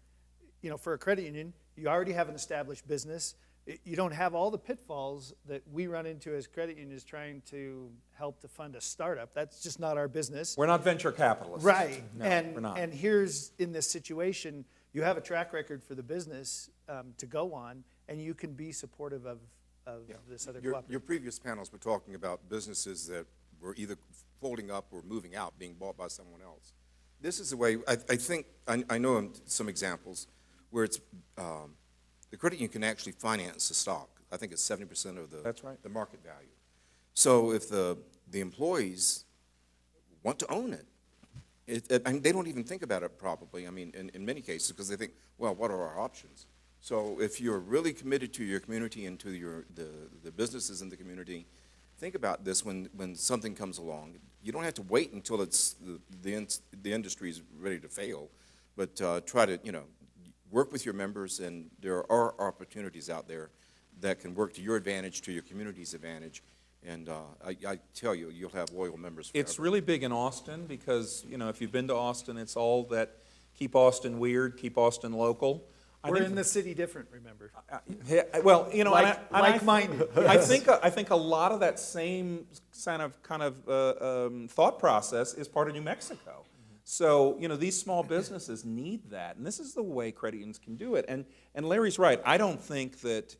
for a credit union, you already have an established business. You don't have all the pitfalls that we run into as credit unions trying to help to fund a startup. That's just not our business. We're not venture capitalists. Right. No, and we're not. and here's, in this situation, you have a track record for the business to go on, and you can be supportive of this other cooperative. Your previous panels were talking about businesses that were either folding up or moving out, being bought by someone else. This is a way, I know some examples where it's, the credit union can actually finance the stock. I think it's 70% of That's right. the market value. So if the employees want to own it, they don't even think about it probably, in many cases, because they think, well, what are our options? So if you're really committed to your community and to the businesses in the community, think about this when something comes along. You don't have to wait until it's the industry is ready to fail, but try to work with your members, and there are opportunities out there that can work to your advantage, to your community's advantage, and I tell you, you'll have loyal members forever. It's really big in Austin because, if you've been to Austin, it's all that keep Austin weird, keep Austin local. We're in the city different, remember? Well, Like-minded. I think a lot of that same kind of thought process is part of New Mexico. So, these small businesses need that, and this is the way credit unions can do it. And Larry's right. I don't think that,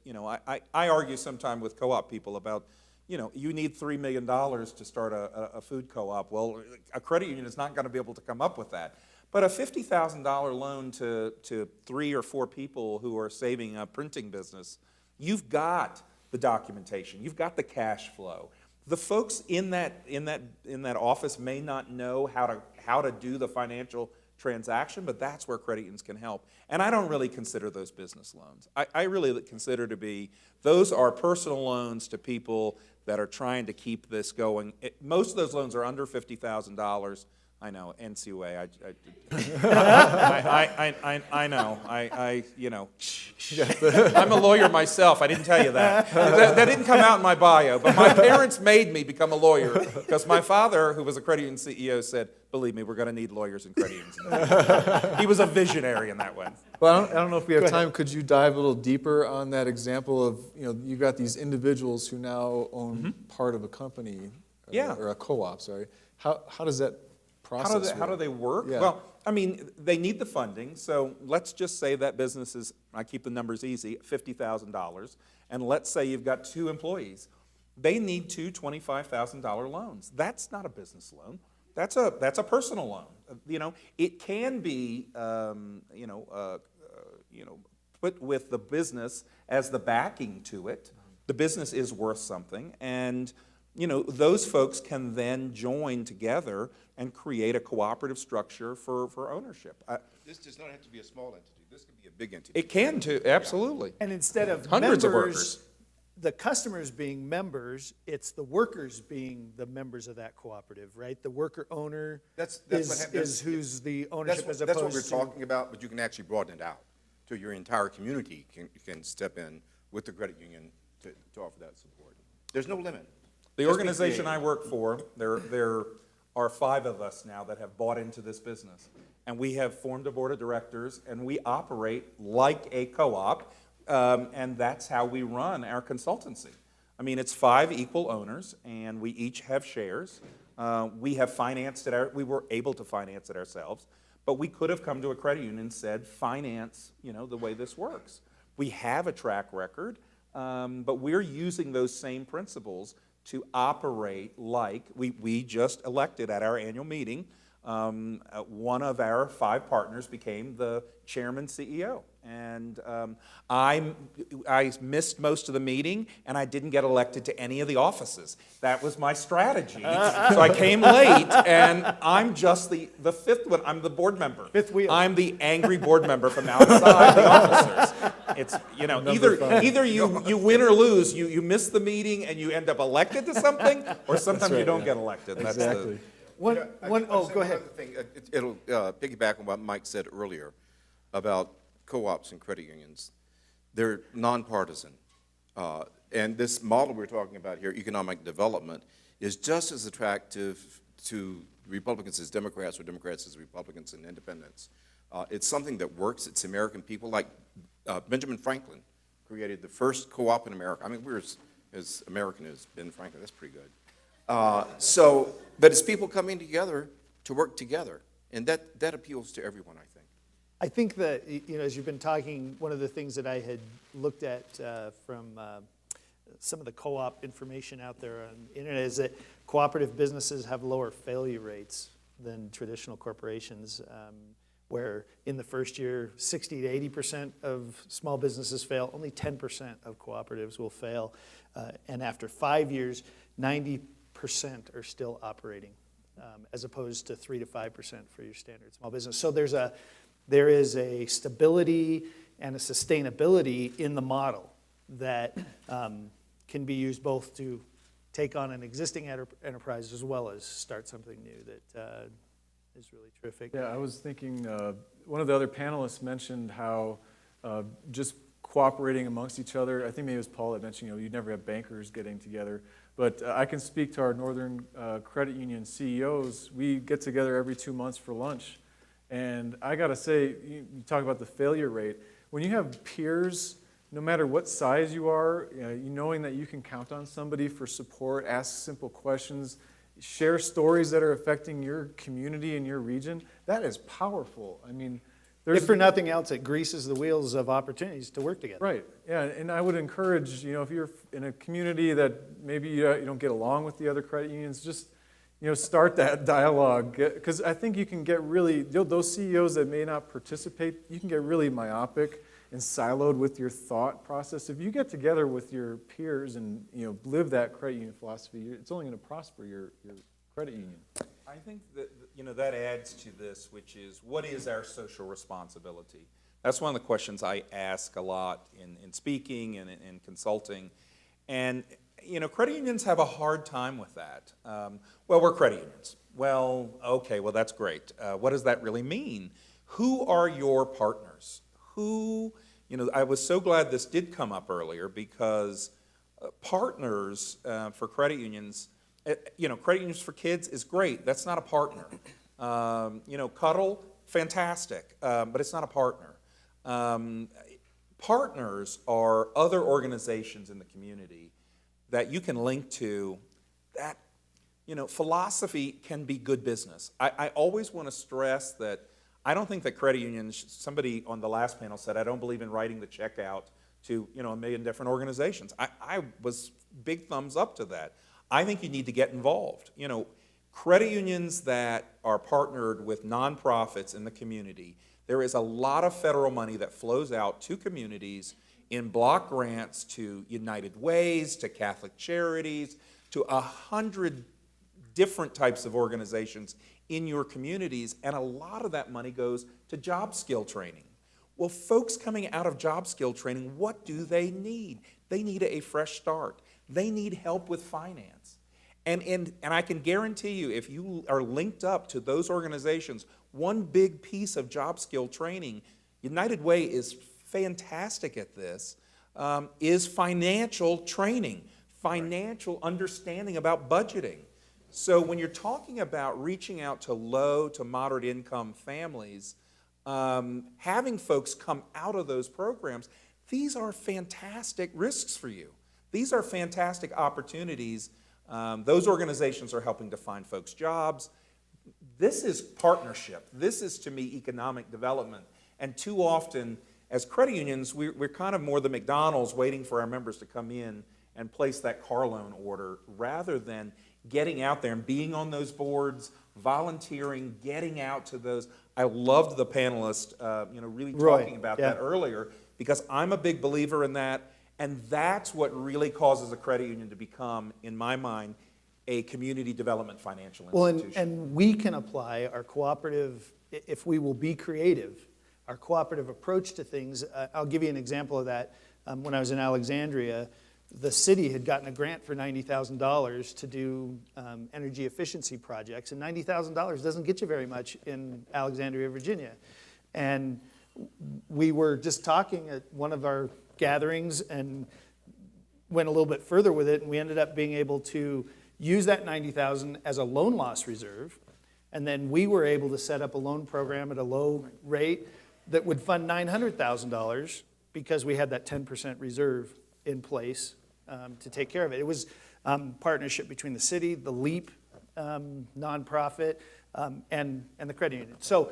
I argue sometime with co-op people about, you need $3 million to start a food co-op. Well, a credit union is not going to be able to come up with that. But a $50,000 loan to 3 or 4 people who are saving a printing business, you've got the documentation, you've got the cash flow. The folks in that office may not know how to do the financial transaction, but that's where credit unions can help. And I don't really consider those business loans. I really consider to be, those are personal loans to people that are trying to keep this going. Most of those loans are under $50,000. I know, NCUA, I know, I'm a lawyer myself, I didn't tell you that. That didn't come out in my bio, but my parents made me become a lawyer because my father, who was a credit union CEO, said, believe me, we're going to need lawyers in credit unions. He was a visionary in that way. Well, I don't know if we have time. Could you dive a little deeper on that example of, you've got these individuals who now own part of a company, or a co-op, sorry. How does that process How do they work? Yeah. Well, they need the funding. So let's just say that business is, I keep the numbers easy, $50,000. And let's say you've got 2 employees. They need 2 $25,000 loans. That's not a business loan. That's a personal loan. It can be, put with the business as the backing to it. The business is worth something, and those folks can then join together and create a cooperative structure for ownership. This does not have to be a small entity. This can be a big entity. It can too, absolutely. And instead of Hundreds members, of workers. the customers being members, it's the workers being the members of that cooperative, right? The worker owner That's what happens. is who's the ownership as That's opposed what to... we're talking about, but you can actually broaden it out to your entire community can step in with the credit union to offer that support. There's no limit. The Just be organization I creative. work for, there are 5 of us now that have bought into this business. And we have formed a board of directors, and we operate like a co-op, and that's how we run our consultancy. It's 5 equal owners, and we each have shares. We were able to finance it ourselves, but we could have come to a credit union and said, finance, the way this works. We have a track record, but we're using those same principles to operate like, we just elected at our annual meeting, one of our 5 partners became the chairman CEO. And I missed most of the meeting, and I didn't get elected to any of the offices. That was my strategy. So I came late, and I'm just the 5th one. I'm the board member. Fifth wheel. I'm the angry board member from outside the officers. It's, either you win or lose. You miss the meeting, and you end up elected to something, or sometimes you don't get elected. That's Exactly. One, I one, think oh, I'll say go one ahead. other thing. It'll piggyback on what Mike said earlier about co-ops and credit unions. They're nonpartisan. And this model we're talking about here, economic development, is just as attractive to Republicans as Democrats, or Democrats as Republicans and independents. It's something that works. It's American people. Like Benjamin Franklin created the first co-op in America. I mean, we're as American as Ben Franklin. That's pretty good. But it's people coming together to work together. And that appeals to everyone, I think. I think that, as you've been talking, one of the things that I had looked at from some of the co-op information out there on the internet is that cooperative businesses have lower failure rates than traditional corporations, where in the first year, 60 to 80% of small businesses fail, only 10% of cooperatives will fail, and after 5 years, 90% are still operating, as opposed to 3 to 5% for your standard small business. So there is a stability and a sustainability in the model that can be used both to take on an existing enterprise as well as start something new that is really terrific. Yeah, I was thinking, one of the other panelists mentioned how just cooperating amongst each other, I think maybe it was Paul that mentioned, you'd never have bankers getting together, but I can speak to our Northern Credit Union CEOs. We get together every 2 months for lunch. And I got to say, you talk about the failure rate. When you have peers, no matter what size you are, knowing that you can count on somebody for support, ask simple questions, share stories that are affecting your community and your region, that is powerful. I mean, If for nothing else, it greases the wheels of opportunities to work together. Right, yeah, and I would encourage, if you're in a community that maybe you don't get along with the other credit unions, just start that dialogue, because I think you can get really, those CEOs that may not participate, you can get really myopic and siloed with your thought process. If you get together with your peers and live that credit union philosophy, it's only going to prosper your credit union. I think that that adds to this, which is, what is our social responsibility? That's one of the questions I ask a lot in speaking and in consulting. And credit unions have a hard time with that. Well, we're credit unions. Well, okay, well, that's great. What does that really mean? Who are your partners? I was so glad this did come up earlier, because partners for credit unions, credit unions for kids is great. That's not a partner. Cuddle, fantastic, but it's not a partner. Partners are other organizations in the community that you can link to. That philosophy can be good business. I always want to stress that I don't think that credit unions, somebody on the last panel said, I don't believe in writing the check out to a million different organizations. I was big thumbs up to that. I think you need to get involved. Credit unions that are partnered with nonprofits in the community, there is a lot of federal money that flows out to communities in block grants to United Ways, to Catholic Charities, to 100 different types of organizations in your communities, and a lot of that money goes to job skill training. Well, folks coming out of job skill training, what do they need? They need a fresh start. They need help with finance. And I can guarantee you, if you are linked up to those organizations, one big piece of job skill training, United Way is fantastic at this, is financial training, financial understanding about budgeting. So when you're talking about reaching out to low to moderate income families, having folks come out of those programs, these are fantastic risks for you. These are fantastic opportunities. Those organizations are helping to find folks jobs. This is partnership. This is, to me, economic development. And too often, as credit unions, we're kind of more the McDonald's waiting for our members to come in and place that car loan order rather than getting out there and being on those boards, volunteering, getting out to those. I loved the panelist, really Roy, talking about yeah. that earlier, because I'm a big believer in that, and that's what really causes a credit union to become, in my mind, a community development financial Well, institution. and we can apply our cooperative, if we will be creative, our cooperative approach to things. I'll give you an example of that. When I was in Alexandria, the city had gotten a grant for $90,000 to do energy efficiency projects, and $90,000 doesn't get you very much in Alexandria, Virginia. And we were just talking at one of our gatherings and went a little bit further with it, and we ended up being able to use that $90,000 as a loan loss reserve, and then we were able to set up a loan program at a low rate that would fund $900,000 because we had that 10% reserve in place to take care of it. It was partnership between the city, the LEAP nonprofit, and the credit union. So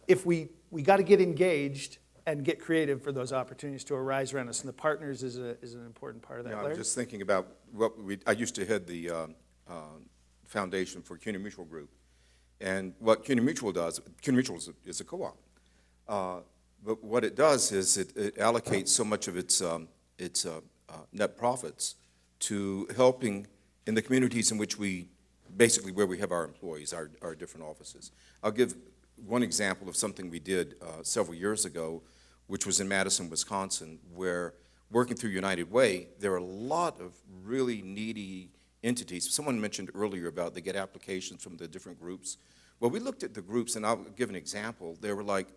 if we got to get engaged and get creative for those opportunities to arise around us, and the partners is an important part of that. Yeah, Larry? I'm just thinking about I used to head the foundation for CUNY Mutual Group, and what CUNY Mutual does, CUNY Mutual is a co-op, but what it does is it allocates so much of its net profits to helping in the communities in which basically where we have our employees, our different offices. I'll give one example of something we did several years ago, which was in Madison, Wisconsin, where working through United Way, there are a lot of really needy entities. Someone mentioned earlier about they get applications from the different groups. Well, we looked at the groups, and I'll give an example. There were like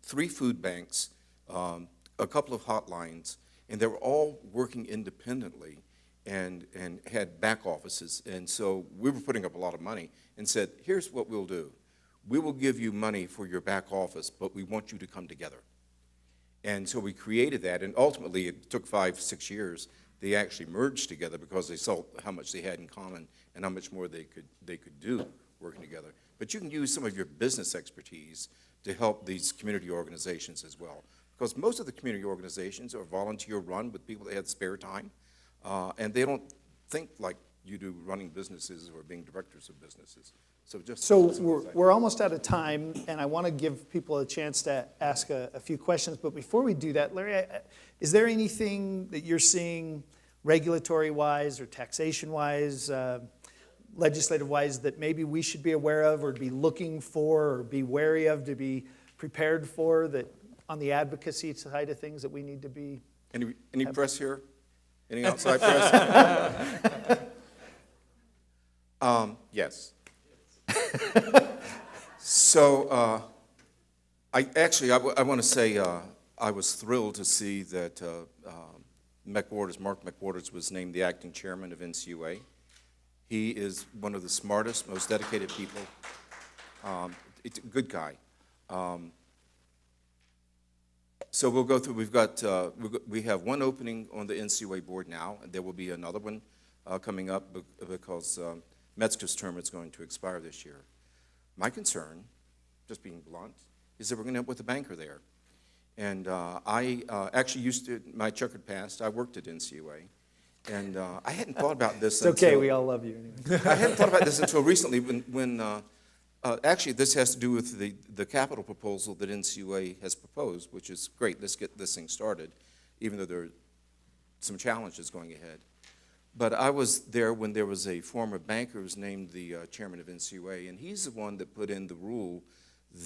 3 food banks, a couple of hotlines, and they were all working independently and had back offices. And so we were putting up a lot of money and said, here's what we'll do. We will give you money for your back office, but we want you to come together. And so we created that, and ultimately it took 5-6 years. They actually merged together because they saw how much they had in common and how much more they could do working together. But you can use some of your business expertise to help these community organizations as well. Because most of the community organizations are volunteer-run with people that have spare time, and they don't think like you do running businesses or being directors of businesses. So we're almost out of time, and I want to give people a chance to ask a few questions. But before we do that, Larry, is there anything that you're seeing regulatory-wise or taxation-wise, legislative-wise, that maybe we should be aware of or be looking for or be wary of, to be prepared for, that on the advocacy side of things that we need to be? Any press here? Any outside press? Yes. So I want to say I was thrilled to see that Mark McWaters was named the acting chairman of NCUA. He is one of the smartest, most dedicated people. It's a good guy. So we'll go through. We have one opening on the NCUA board now, and there will be another one coming up because Metzger's term is going to expire this year. My concern, just being blunt, is that we're going to end up with a banker there. And I actually my checkered past, I worked at NCUA, and I hadn't thought about this It's okay, we all love you anyway. I hadn't thought about this until recently when actually this has to do with the capital proposal that NCUA has proposed, which is great. Let's get this thing started, even though there are some challenges going ahead. But I was there when there was a former banker who was named the chairman of NCUA, and he's the one that put in the rule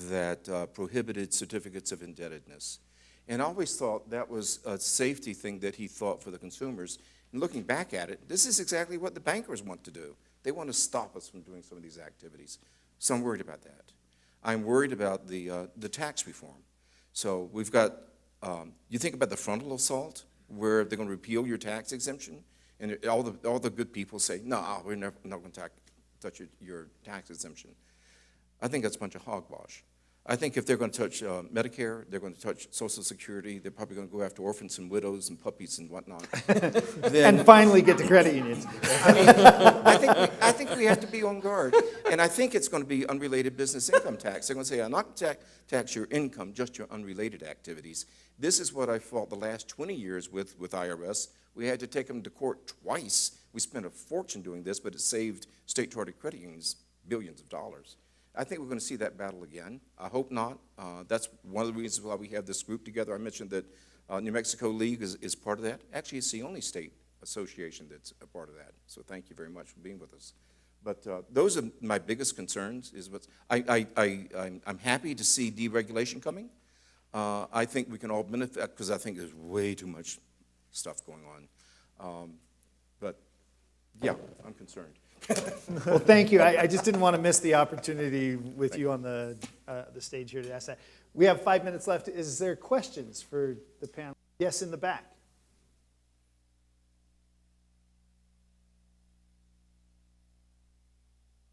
that prohibited certificates of indebtedness. And I always thought that was a safety thing that he thought for the consumers. And looking back at it, this is exactly what the bankers want to do. They want to stop us from doing some of these activities. So I'm worried about that. I'm worried about the tax reform. So we've got, you think about the frontal assault, where they're going to repeal your tax exemption, and all the good people say, no, we're not going to touch your tax exemption. I think that's a bunch of hogwash. I think if they're going to touch Medicare, they're going to touch Social Security, they're probably going to go after orphans and widows and puppies and whatnot. And finally get to credit unions. I think we have to be on guard. And I think it's going to be unrelated business income tax. They're going to say, I'm not going to tax your income, just your unrelated activities. This is what I fought the last 20 years with IRS. We had to take them to court twice. We spent a fortune doing this, but it saved state-chartered credit unions billions of dollars. I think we're going to see that battle again. I hope not. That's one of the reasons why we have this group together. I mentioned that New Mexico League is part of that. Actually, it's the only state association that's a part of that. So thank you very much for being with us. But those are my biggest concerns. I'm happy to see deregulation coming. I think we can all benefit because I think there's way too much stuff going on. But yeah, I'm concerned. Well, thank you. I just didn't want to miss the opportunity with you on the stage here to ask that. We have 5 minutes left. Is there questions for the panel? Yes, in the back.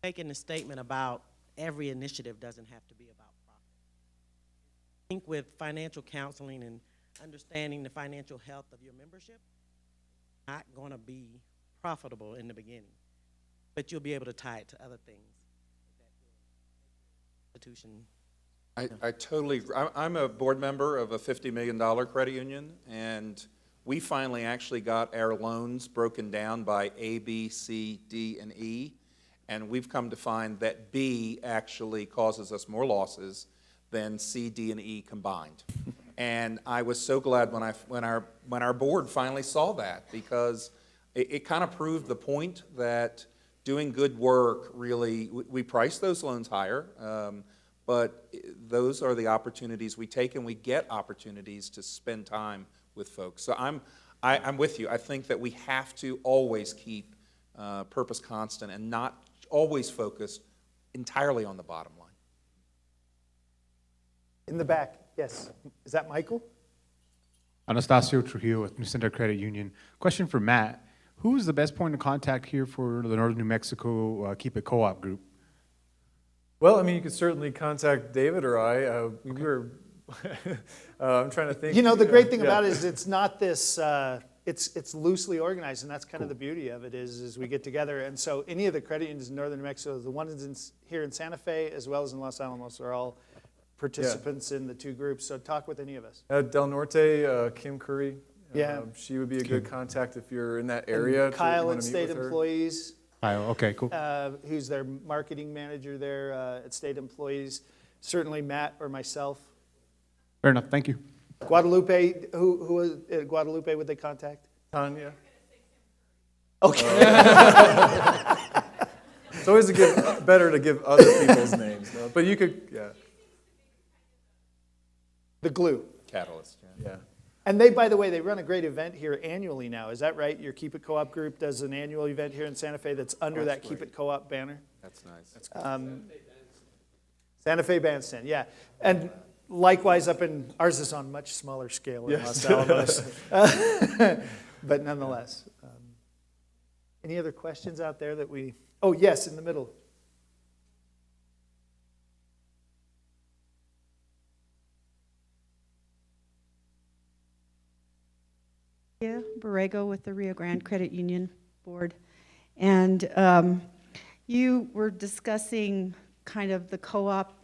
Making a statement about every initiative doesn't have to be about profit. I think with financial counseling and understanding the financial health of your membership, it's not going to be profitable in the beginning, but you'll be able to tie it to other things. Institution. I totally agree. I'm a board member of a $50 million credit union, and we finally actually got our loans broken down by A, B, C, D, and E, and we've come to find that B actually causes us more losses than C, D, and E combined. And I was so glad when our board finally saw that, because it kind of proved the point that doing good work really, we price those loans higher, but those are the opportunities we take, and we get opportunities to spend time with folks. So I'm with you. I think that we have to always keep purpose constant and not always focus entirely on the bottom line. In the back, yes. Is that Michael? Anastasio Trujillo with New Center Credit Union. Question for Matt. Who is the best point of contact here for the Northern New Mexico Keep It Co-op group? Well, I mean, you could certainly contact David or I. We were, I'm trying to think. You know, the great thing about it is it's not this, it's loosely organized, and that's kind of the beauty of it is we get together. And so any of the credit unions in Northern New Mexico, the ones here in Santa Fe as well as in Los Alamos, are all participants in the two groups. So talk with any of us. Del Norte, Kim Curry. Yeah. She would be a good contact if you're in that area. And Kyle wanna at meet State with her. Employees, Okay, cool. who's their marketing manager there at State Employees. Certainly Matt or myself. Fair enough, thank you. Guadalupe, who at Guadalupe would they contact? Tanya. Okay. It's always better to give other people's names, no? But you could, yeah. The glue. Catalyst, yeah. Yeah. And they, by the way, they run a great event here annually now. Is that right? Your Keep It Co-op group does an annual event here in Santa Fe that's under that Keep It Co-op banner? That's nice. That's Santa Fe Bandstand, yeah. And likewise up in, ours is on much smaller scale in Los Alamos. But nonetheless. Any other questions out there that we, oh yes, in the middle. Borrego with the Rio Grande Credit Union Board. And you were discussing kind of the co-op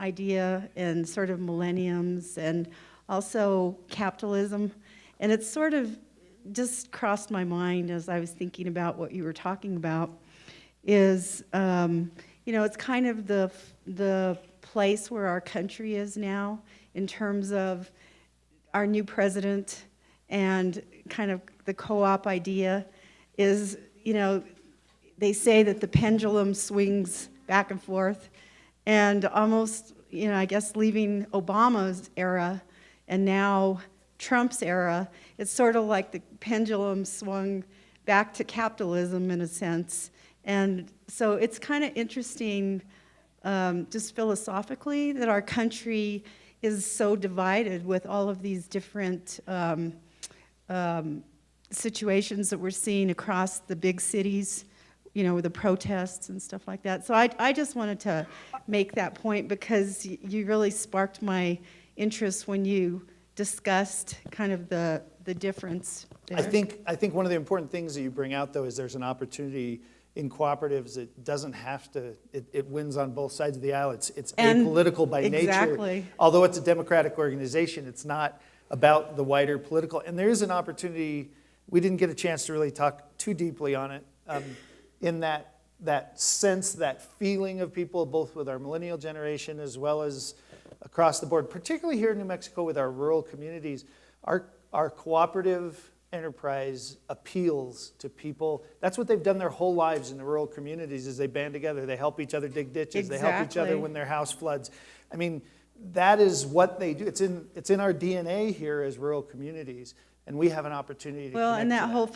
idea and sort of millenniums and also capitalism. And it sort of just crossed my mind as I was thinking about what you were talking about is, you know, it's kind of the place where our country is now in terms of our new president and kind of the co-op idea is, you know, they say that the pendulum swings back and forth, and almost, you know, I guess leaving Obama's era and now Trump's era, it's sort of like the pendulum swung back to capitalism in a sense. And so it's kind of interesting, just philosophically, that our country is so divided with all of these different situations that we're seeing across the big cities the protests and stuff like that. So I just wanted to make that point because you really sparked my interest when you discussed kind of the difference there. I think one of the important things that you bring out, though, is there's an opportunity in cooperatives. It doesn't have to, it wins on both sides of the aisle. It's And apolitical by nature. exactly. Although it's a democratic organization, it's not about the wider political. And there is an opportunity, we didn't get a chance to really talk too deeply on it, in that sense, that feeling of people, both with our millennial generation as well as across the board, particularly here in New Mexico with our rural communities. Our cooperative enterprise appeals to people. That's what they've done their whole lives in the rural communities, is they band together, they help each other dig ditches, they help each other Exactly. when their house floods. I mean, that is what they do. It's in our DNA here as rural communities, and we have an opportunity to Well, connect and to that whole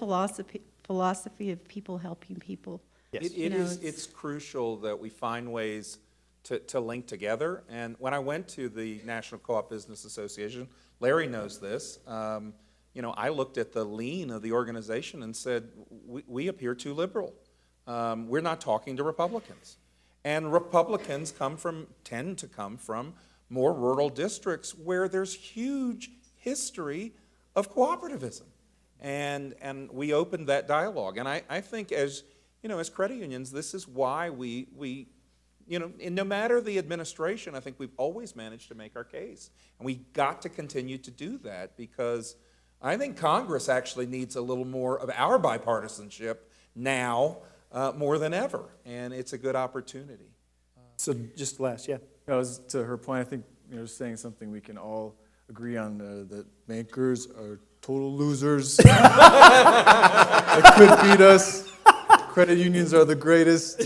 philosophy of people helping people. Yes. It is, it's crucial that we find ways to link together. And when I went to the National Co-op Business Association, Larry knows this, I looked at the lean of the organization and said, we appear too liberal. We're not talking to Republicans. And Republicans tend to come from more rural districts where there's huge history of cooperativism. And we opened that dialogue. And I think as credit unions, this is why we and no matter the administration, I think we've always managed to make our case. And we got to continue to do that, because I think Congress actually needs a little more of our bipartisanship now more than ever. And it's a good opportunity. So just last, yeah. That was, to her point, I think, saying something we can all agree on, that bankers are total losers. They could beat us. Credit unions are the greatest.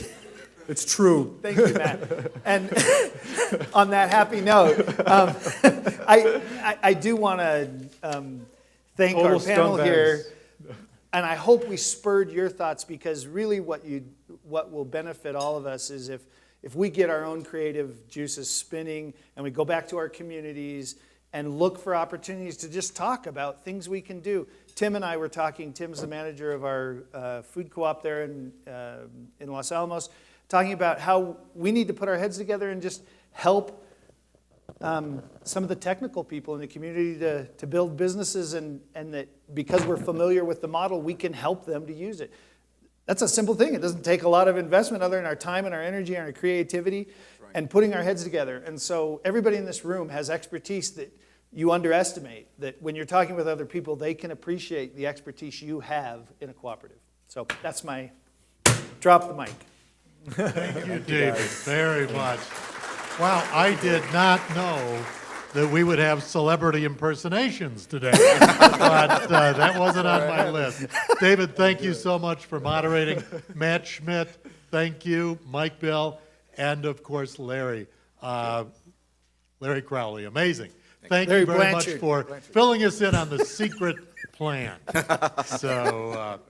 It's true. Thank you, Matt. And on that happy note, I do want to thank our Total panel scumbags. here, and I hope we spurred your thoughts, because really what will benefit all of us is if we get our own creative juices spinning and we go back to our communities and look for opportunities to just talk about things we can do. Tim and I were talking. Tim's the manager of our food co-op there in Los Alamos, talking about how we need to put our heads together and just help some of the technical people in the community to build businesses, and that because we're familiar with the model, we can help them to use it. That's a simple thing. It doesn't take a lot of investment other than our time and our energy and our creativity and putting our heads together. And so everybody in this room has expertise that you underestimate, that when you're talking with other people, they can appreciate the expertise you have in a cooperative. So that's my drop the mic. Thank you, David, very much. Wow, I did not know that we would have celebrity impersonations today, but that wasn't on my list. David, thank you so much for moderating. Matt Schmidt, thank you. Mike Bill, and of course, Larry. Larry Crowley, amazing. Thank Larry you very Blanchard. much for filling us in on the secret plan. So